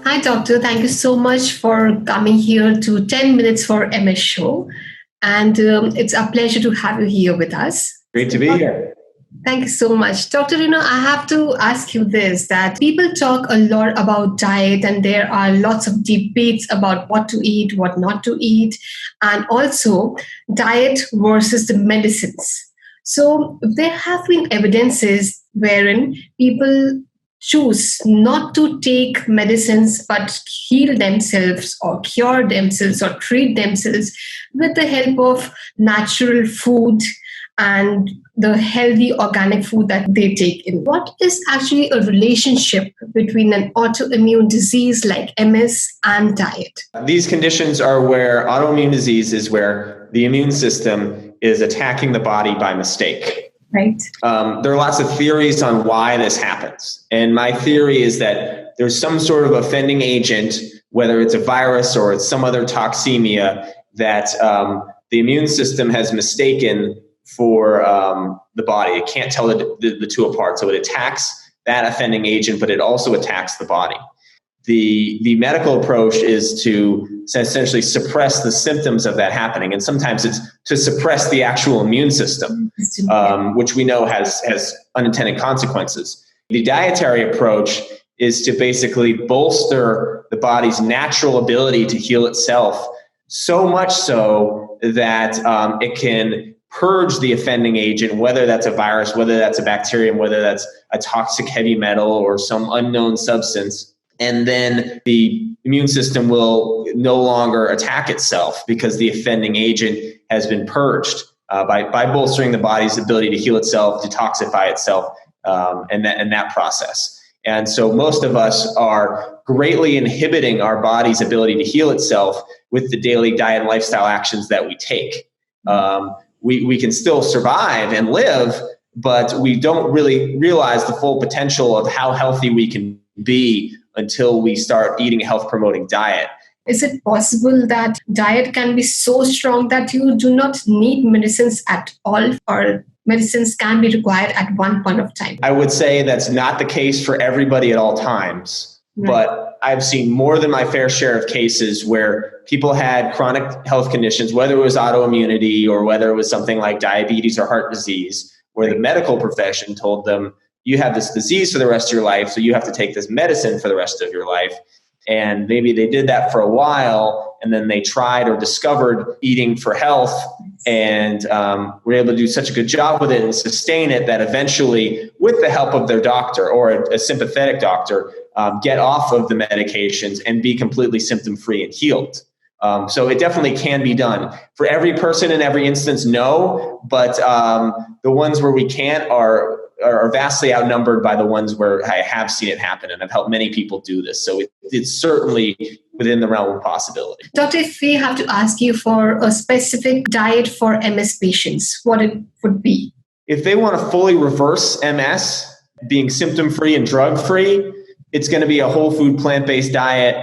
Hi, Doctor. Thank you so much for coming here to 10 Minutes for MS show. And it's a pleasure to have you here with us. Great to be here. Thank you so much. Doctor, I have to ask you this, that people talk a lot about diet and there are lots of debates about what to eat, what not to eat, and also diet versus the medicines. So there have been evidences wherein people choose not to take medicines but heal themselves or cure themselves or treat themselves with the help of natural food and the healthy organic food that they take in. What is actually a relationship between an autoimmune disease like MS and diet? These conditions are where autoimmune disease is where the immune system is attacking the body by mistake. Right. There are lots of theories on why this happens. And my theory is that there's some sort of offending agent, whether it's a virus or it's some other toxemia, that the immune system has mistaken for the body. It can't tell the two apart. So it attacks that offending agent, but it also attacks the body. The medical approach is to essentially suppress the symptoms of that happening. And sometimes it's to suppress the actual immune system, which we know has unintended consequences. The dietary approach is to basically bolster the body's natural ability to heal itself, so much so that it can purge the offending agent, whether that's a virus, whether that's a bacterium, whether that's a toxic heavy metal or some unknown substance. And then the immune system will no longer attack itself because the offending agent has been purged by bolstering the body's ability to heal itself, detoxify itself, and that process. And so most of us are greatly inhibiting our body's ability to heal itself with the daily diet and lifestyle actions that we take. We can still survive and live, but we don't really realize the full potential of how healthy we can be until we start eating a health-promoting diet. Is it possible that diet can be so strong that you do not need medicines at all, or medicines can be required at one point of time? I would say that's not the case for everybody at all times, but I've seen more than my fair share of cases where people had chronic health conditions, whether it was autoimmunity or whether it was something like diabetes or heart disease, where the medical profession told them, you have this disease for the rest of your life, so you have to take this medicine for the rest of your life. And maybe they did that for a while, and then they tried or discovered eating for health and were able to do such a good job with it and sustain it that eventually, with the help of their doctor or a sympathetic doctor, get off of the medications and be completely symptom-free and healed. So it definitely can be done. For every person in every instance, no, but the ones where we can't are vastly outnumbered by the ones where I have seen it happen, and I've helped many people do this. So it's certainly within the realm of possibility. Doctor, if we have to ask you for a specific diet for MS patients, what it would be? If they want to fully reverse MS, being symptom-free and drug-free, it's going to be a whole food plant-based diet,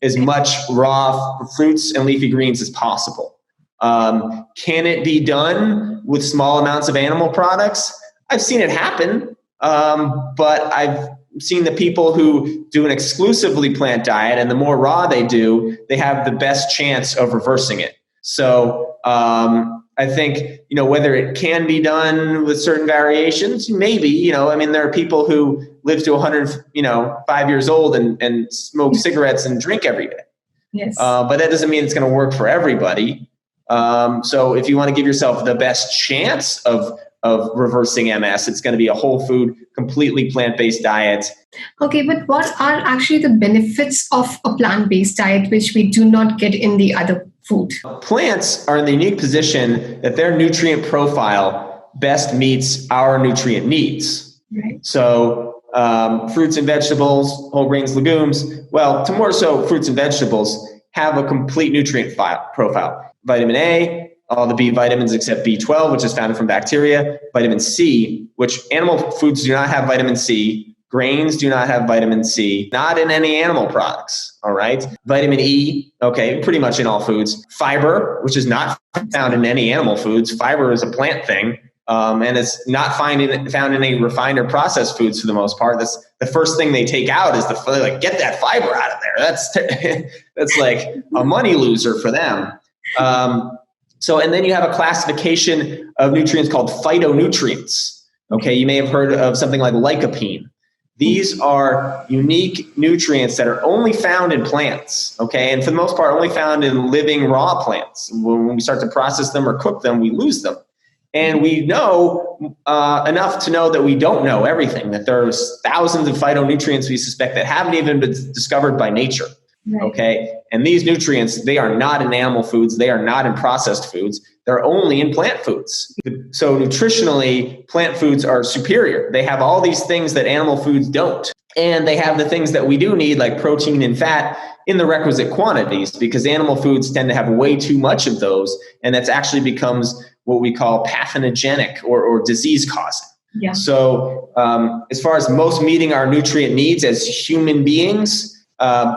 as much raw fruits and leafy greens as possible. Can it be done with small amounts of animal products? I've seen it happen, but I've seen the people who do an exclusively plant diet, and the more raw they do, they have the best chance of reversing it. So I think, whether it can be done with certain variations, maybe, there are people who live to 105 years old and smoke cigarettes and drink every day. Yes. But that doesn't mean it's going to work for everybody. So if you want to give yourself the best chance of reversing MS, it's going to be a whole food, completely plant-based diet. Okay, but what are actually the benefits of a plant-based diet which we do not get in the other food? Plants are in the unique position that their nutrient profile best meets our nutrient needs. Right. So fruits and vegetables, whole grains, legumes, to more so fruits and vegetables have a complete nutrient profile. Vitamin A, all the B vitamins except B12, which is found from bacteria. Vitamin C, which animal foods do not have vitamin C. Grains do not have vitamin C, not in any animal products, all right? Vitamin E, pretty much in all foods. Fiber, which is not found in any animal foods. Fiber is a plant thing. and it's not found in any refined or processed foods for the most part. That's the first thing they take out is get that fiber out of there. That's like a money loser for them. And then you have a classification of nutrients called phytonutrients. Okay, you may have heard of something like lycopene. These are unique nutrients that are only found in plants, okay? And for the most part, only found in living raw plants. When we start to process them or cook them, we lose them. And we know enough to know that we don't know everything, that there's thousands of phytonutrients we suspect that haven't even been discovered by nature, okay? And these nutrients, they are not in animal foods. They are not in processed foods. They're only in plant foods. So nutritionally, plant foods are superior. They have all these things that animal foods don't. And they have the things that we do need, like protein and fat, in the requisite quantities, because animal foods tend to have way too much of those. And that's actually becomes what we call pathogenic or disease causing. Yeah. So as far as most meeting our nutrient needs as human beings,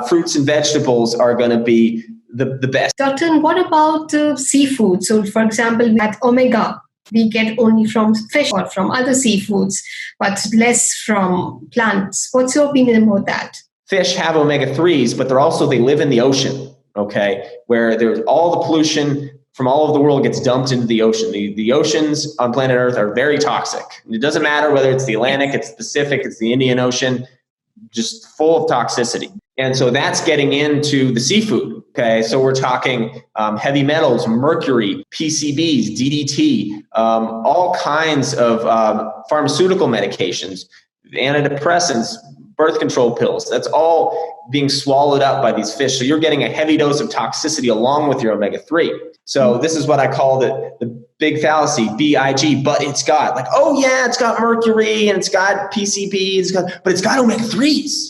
fruits and vegetables are going to be the best. Doctor, and what about seafood? So, for example, at omega, we get only from fish or from other seafoods, but less from plants. What's your opinion about that? Fish have omega-3s, but they live in the ocean, okay, where there's all the pollution from all over the world gets dumped into the ocean. The oceans on planet Earth are very toxic. It doesn't matter whether it's the Atlantic, it's the Pacific, it's the Indian Ocean, just full of toxicity. And so that's getting into the seafood. Okay, so we're talking heavy metals, mercury, PCBs, DDT, all kinds of pharmaceutical medications, antidepressants, birth control pills. That's all being swallowed up by these fish. So you're getting a heavy dose of toxicity along with your omega-3. So this is what I call the big fallacy, BIG, but it's got it's got mercury and it's got PCBs, but it's got omega-3s.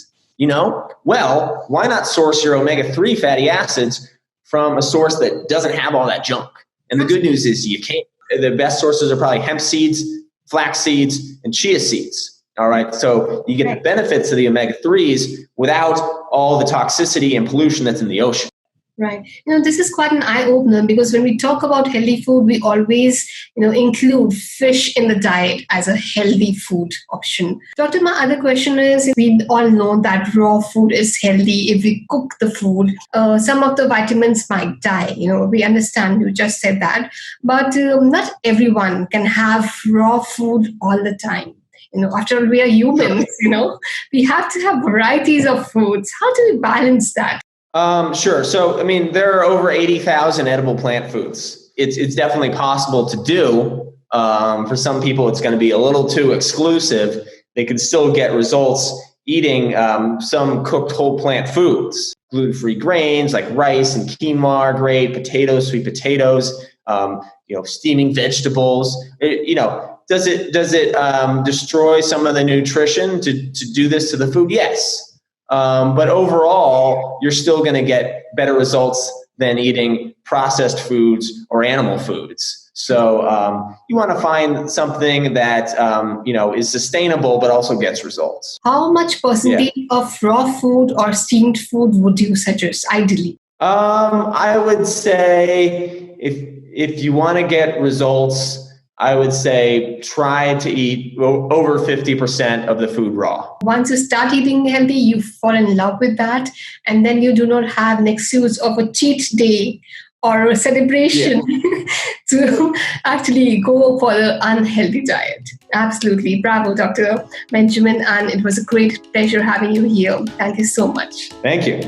Well, why not source your omega-3 fatty acids from a source that doesn't have all that junk? And the good news is you can't. The best sources are probably hemp seeds, flax seeds, and chia seeds. All right. So you get the benefits of the omega-3s without all the toxicity and pollution that's in the ocean. Right. This is quite an eye-opener, because when we talk about healthy food, we always, include fish in the diet as a healthy food option. Doctor, my other question is, we all know that raw food is healthy. If we cook the food, some of the vitamins might die. We understand, you just said that. But not everyone can have raw food all the time. After all, we are humans, we have to have varieties of foods. How do we balance that? Sure. So, there are over 80,000 edible plant foods. It's definitely possible to do. For some people, it's going to be a little too exclusive. They can still get results eating some cooked whole plant foods. Gluten-free grains like rice and quinoa are great. Potatoes, sweet potatoes, steaming vegetables. Does it destroy some of the nutrition to do this to the food? Yes. But overall, you're still going to get better results than eating processed foods or animal foods. So you want to find something that is sustainable but also gets results. How much percentage of raw food or steamed food would you suggest ideally? I would say if you want to get results, I would say try to eat over 50% of the food raw. Once you start eating healthy, you fall in love with that, and then you do not have an excuse of a cheat day or a celebration to actually go for an unhealthy diet. Absolutely. Bravo, Dr. Benjamin, and it was a great pleasure having you here. Thank you so much. Thank you.